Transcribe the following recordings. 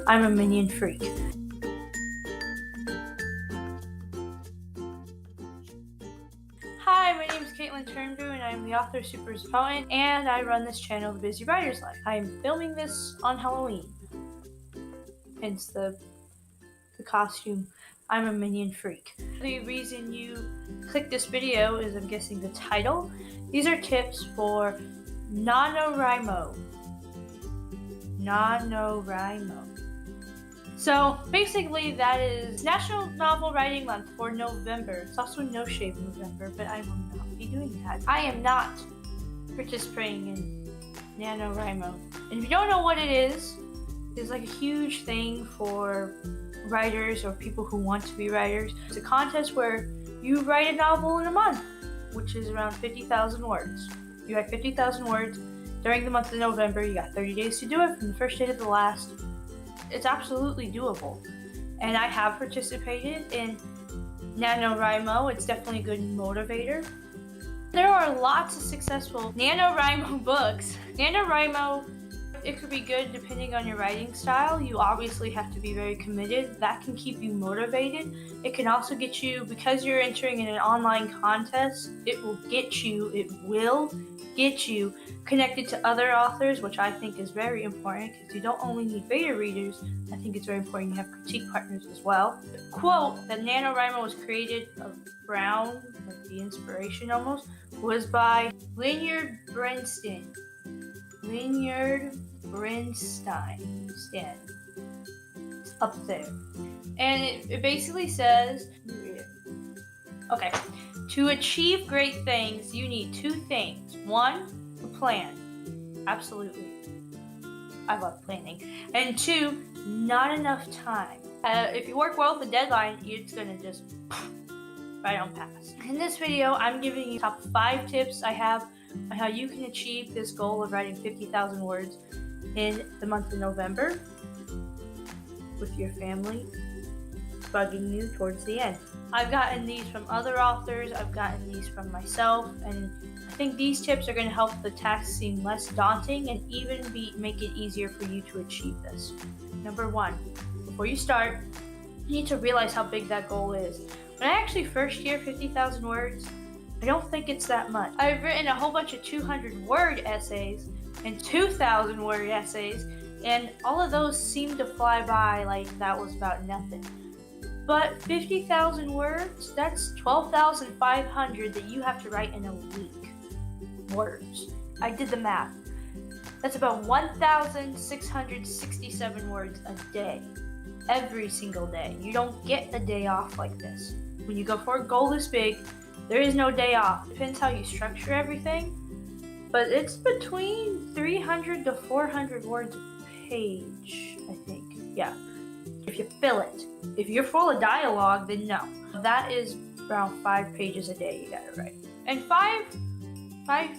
I'm a Minion freak. Hi, my name is Kaitlyn Turnboo, and I'm the author of Super Poet, and I run this channel, The Busy Writer's Life. I am filming this on Halloween, hence the costume. I'm a Minion freak. The reason you click this video is, I'm guessing, the title. These are tips for NaNoWriMo. NaNoWriMo. So basically that is National Novel Writing Month for November. It's also No Shave November, but I will not be doing that. I am not participating in NaNoWriMo. And if you don't know what it is, it's like a huge thing for writers or people who want to be writers. It's a contest where you write a novel in a month, which is around 50,000 words. You write 50,000 words during the month of November. You got 30 days to do it from the first day to the last. It's absolutely doable. And I have participated in NaNoWriMo. It's definitely a good motivator. There are lots of successful NaNoWriMo books. NaNoWriMo, it could be good depending on your writing style. You obviously have to be very committed. That can keep you motivated. It can also get you, because you're entering in an online contest, it will get you connected to other authors, which I think is very important, because you don't only need beta readers. I think it's very important you have critique partners as well. The quote that NaNoWriMo was created around, like the inspiration almost, was by Lynyard Bernstein. It's up there. And it basically says, okay, to achieve great things, you need two things. One, a plan. Absolutely. I love planning. And two, not enough time. If you work well with the deadline, it's going to just right on pass. In this video, I'm giving you top 5 tips I have on how you can achieve this goal of writing 50,000 words in the month of November with your family bugging you towards the end. I've gotten these from other authors, I've gotten these from myself, and I think these tips are going to help the task seem less daunting and even make it easier for you to achieve this. Number 1, before you start, you need to realize how big that goal is. When I actually first hear 50,000 words, I don't think it's that much. I've written a whole bunch of 200-word essays and 2,000-word essays, and all of those seem to fly by like that was about nothing. But 50,000 words, that's 12,500 that you have to write in a week. Words. I did the math. That's about 1,667 words a day. Every single day. You don't get a day off like this. When you go for a goal this big, there is no day off. Depends how you structure everything, but it's between 300 to 400 words a page, I think. Yeah. If you fill it. If you're full of dialogue, then no. That is around 5 pages a day you gotta write. And 5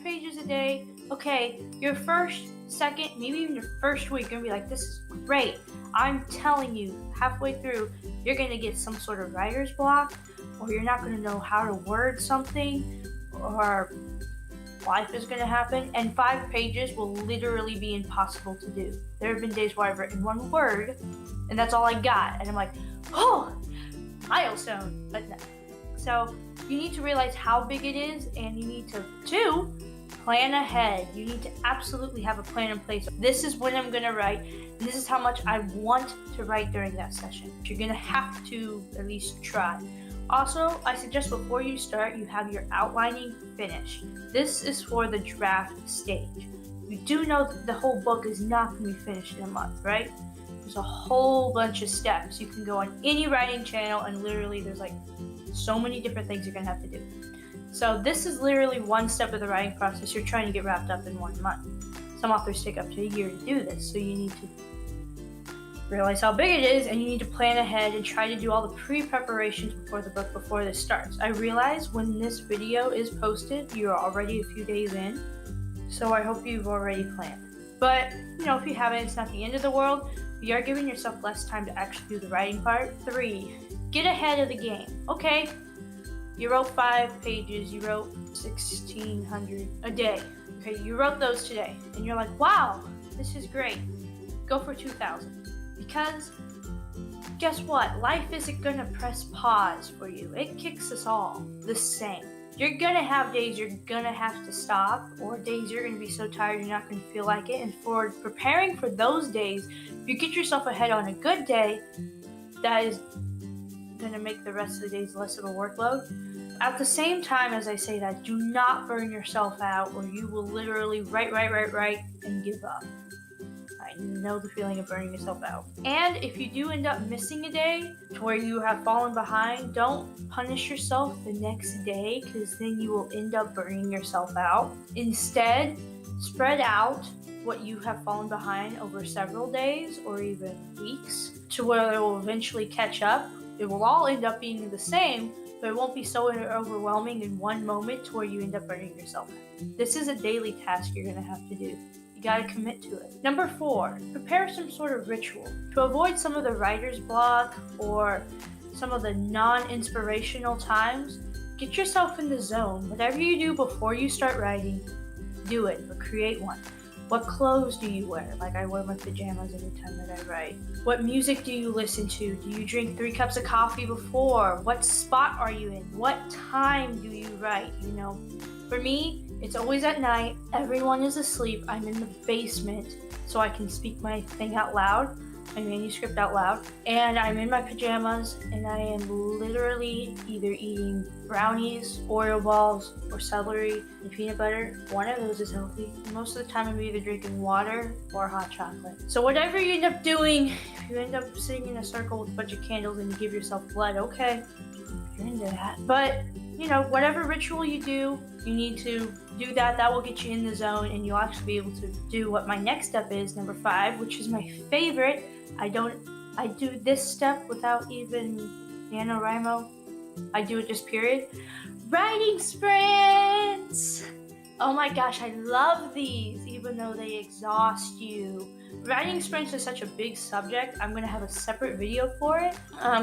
pages a day, okay, your first, second, maybe even your first week, you're gonna be like, this is great. I'm telling you, halfway through, you're gonna get some sort of writer's block, or you're not gonna know how to word something, or life is gonna happen, and 5 pages will literally be impossible to do. There have been days where I've written 1 word, and that's all I got, and I'm like, oh, milestone, but no. So you need to realize how big it is, and you need to, 2, plan ahead. You need to absolutely have a plan in place. This is when I'm gonna write, and this is how much I want to write during that session. You're gonna have to at least try. Also, I suggest before you start, you have your outlining finished. This is for the draft stage. You do know that the whole book is not going to be finished in a month, right? There's a whole bunch of steps. You can go on any writing channel, and literally there's like so many different things you're going to have to do. So this is literally one step of the writing process. You're trying to get wrapped up in 1 month. Some authors take up to a year to do this, so you need to realize how big it is, and you need to plan ahead and try to do all the pre-preparations before this starts. I realize when this video is posted, you're already a few days in, so I hope you've already planned. But, if you haven't, it's not the end of the world. You are giving yourself less time to actually do the writing part. 3, get ahead of the game. Okay, You wrote 5 pages, you wrote 1,600 a day. Okay, you wrote those today, and you're like, wow, this is great. Go for 2,000. Because guess what? Life isn't gonna press pause for you. It kicks us all the same. You're gonna have days you're gonna have to stop, or days you're gonna be so tired you're not gonna feel like it. And for preparing for those days, if you get yourself ahead on a good day, that is gonna make the rest of the days less of a workload. At the same time as I say that, do not burn yourself out, or you will literally write, and give up. I know the feeling of burning yourself out. And if you do end up missing a day to where you have fallen behind, don't punish yourself the next day, because then you will end up burning yourself out. Instead, spread out what you have fallen behind over several days or even weeks to where it will eventually catch up. It will all end up being the same, but it won't be so overwhelming in one moment to where you end up burning yourself out. This is a daily task you're going to have to do. You got to commit to it. Number 4, prepare some sort of ritual. To avoid some of the writer's block or some of the non-inspirational times, get yourself in the zone. Whatever you do before you start writing, do it or create one. What clothes do you wear? Like, I wear my pajamas every time that I write. What music do you listen to? Do you drink 3 cups of coffee before? What spot are you in? What time do you write? You know, for me, it's always at night. Everyone is asleep. I'm in the basement so I can speak my thing out loud, my manuscript out loud. And I'm in my pajamas and I am literally either eating brownies, Oreo balls, or celery and peanut butter. One of those is healthy. Most of the time I'm either drinking water or hot chocolate. So whatever you end up doing, if you end up sitting in a circle with a bunch of candles and you give yourself blood, okay, you're into that. But, you know, whatever ritual you do, you need to do that. That will get you in the zone and you'll actually be able to do what my next step is, number 5, which is my favorite. I do this step without even NaNoWriMo. I do it just period. Writing sprints! Oh my gosh, I love these, even though they exhaust you. Writing sprints is such a big subject. I'm going to have a separate video for it.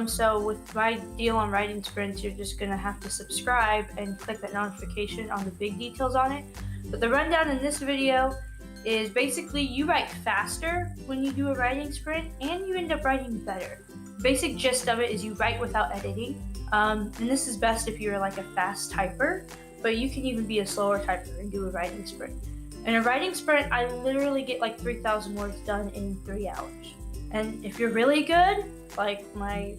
So with my deal on writing sprints, you're just going to have to subscribe and click that notification on the big details on it. But the rundown in this video is basically you write faster when you do a writing sprint and you end up writing better. Basic gist of it is you write without editing. And this is best if you're like a fast typer, but you can even be a slower typer and do a writing sprint. In a writing sprint, I literally get like 3,000 words done in 3 hours. And if you're really good, like my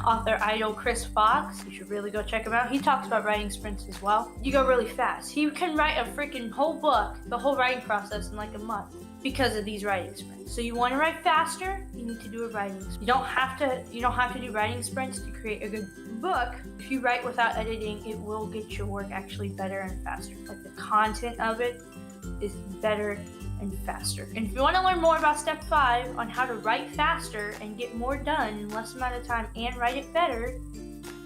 author idol Chris Fox, you should really go check him out. He talks about writing sprints as well. You go really fast. He can write a freaking whole book, the whole writing process in like a month because of these writing sprints. So you want to write faster, you need to do a writing sprint. You don't have to do writing sprints to create a good book. If you write without editing, it will get your work actually better and faster. Like the content of it is better and faster. And if you want to learn more about step 5 on how to write faster and get more done in less amount of time and write it better,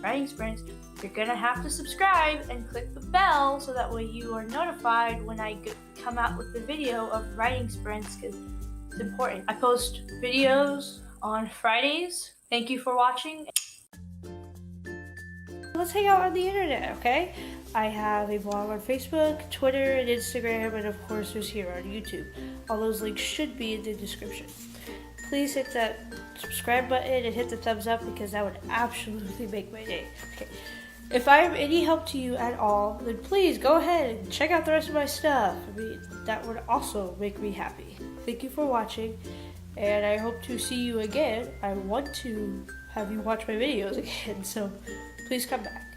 writing sprints, you're gonna have to subscribe and click the bell so that way you are notified when I come out with the video of writing sprints, because it's important. I post videos on Fridays. Thank you for watching. Let's hang out on the internet, okay? I have a blog on Facebook, Twitter, and Instagram, and of course there's here on YouTube. All those links should be in the description. Please hit that subscribe button and hit the thumbs up because that would absolutely make my day. Okay. If I am any help to you at all, then please go ahead and check out the rest of my stuff. I mean, that would also make me happy. Thank you for watching, and I hope to see you again. I want to have you watch my videos again, so please come back.